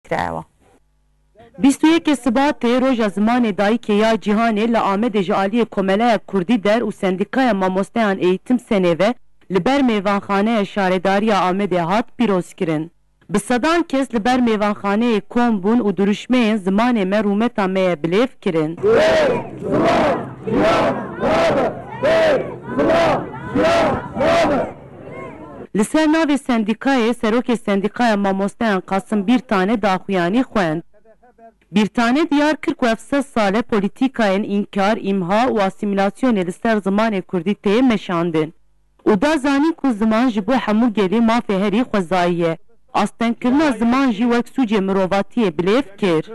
kirawa. 21 Sibatê roja zimanê dayîkê ya cîhanê li Amedê ji aliyê Komeleya Kurdî der û Sendîkaya Mamosteyan Eğitim Senê ve li ber mêvanxaneya Şaredariya Amedê hat pîrozkirin. Bi sedan kes li ber mêvanxaneyê kom bûn û duruşmeyên zimanê me rûmeta me ye bilêv kirin. Li ser navê sendîkayê serokê Sendîkaya Mamosteyan Qasım bir tane daxuyanî xwend. Bir tane diyar kir ku 7 sale polîtîkayên înkar, îmha û asîmîlasyonê li ser zimanê Kurdî tê meşandin. û da zanîn ku ziman ji bo hemû gelê mafê herî xwezayî ye. Astenkirina ziman jî wek sûcê mirovatiyê bilêv kir.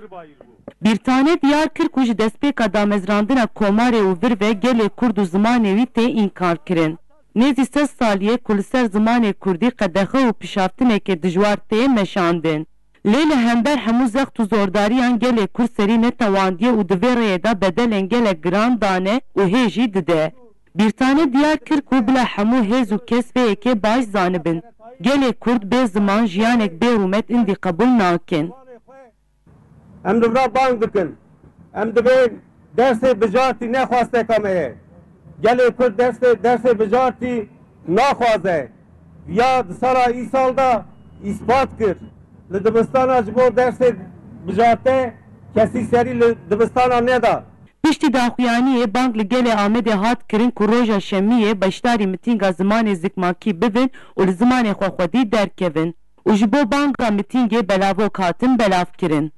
Bir tane diyar kir ku ji destpêka damezrandina komarê û vir ve gelê Kurd û zimanê wî tê înkar kirin. Nêzî 8 saliyê ku li ser zimanê Kurdî qedexe û pişaftinekê dijwar tê meşandin. Lê li hember hemû zext û zordariyan gelê Kurd serî netewandiye û di vê rêyê de bedelên gelek giran dane û hê jî dide. Bir tane diyar kir ku bila hemû hêz û kesveyekê baş zanibin. Gelê Kurd bê ziman jiyanek bê rûmet indî qebûl nakin. Em divra bang dikin. Em dibên dersê bijartî nexwasteka me ye. Gelê Kurd dersê bijartî naxwaze. Ya di sala îsal da îspat kir. Li dibistana ji bo dersê bijartê kesî serî li dibistana neda. Piştî daxuyaniyê bang li gelê Amedê hat kirin ku roja şemiyê beşdarî mitînga zimanê zikmakî bibin û li zimanê xwexwedî derkevin. û ji bo banga mitîngê belavok hatin belav kirin.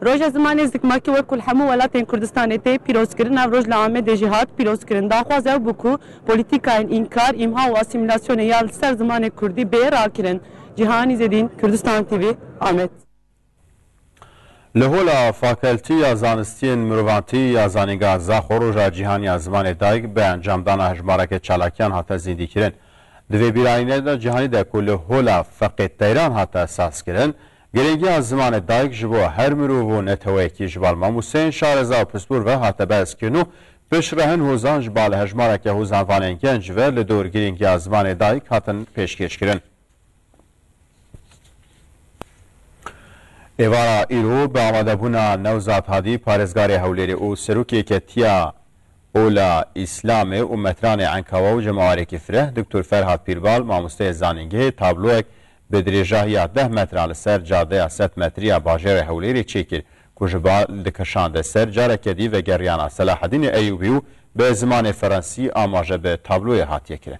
Roja zimanê zikmakî wekû li hemû welatên Kurdistanê tê pîrozkirin ev roj li Amedê jî hat pîrozkirin. Daxwaz ew bû ku polîtîkayên înkar, îmha û asîmîlasyonê ya li ser zimanê Kurdî bê rakirin. Cîhanî Zedîn, Kurdistan TV, Amed. Li hola Fakeltiya Zanistiyên Mirovantî ya Zanîngeha Zaxo roja cîhaniya zimanê dayîk bi encamdana hejmareke çalakiyan hate zîndîkirin. Di vê bîranînê de cîhanî de ku li hola feqêteyran hate esaskirin, gelêngiya zimanê dayîk ji bo her mirov û neteweyekî ji balma Museyên Şareza û Pispûr ve hate bezkirin û pişrehên hozan ji bal hejmareke hozanvanên genc ve li dor gelêngiya zimanê dayîk hatin pêşkêşkirin. Êvara îro bi amadebûna Newzat Hadî parêzgarê Hewlêrê û serokê Ketiya Ola İslamê û metranê Enkawa û cemawarekî fireh Diktor Ferhat Pîrbal mamosteyê zanîngehê tabloyek bi dirêjahiya 10 metra li ser cadeya 7 metriya bajêrê Hewlêrê çêkir ku ji bal dikişande ser carekê dî vegeriyana Selahedînê Eyyûbî û bi zimanê Frensî amaje bi tabloyê hatiye kirin.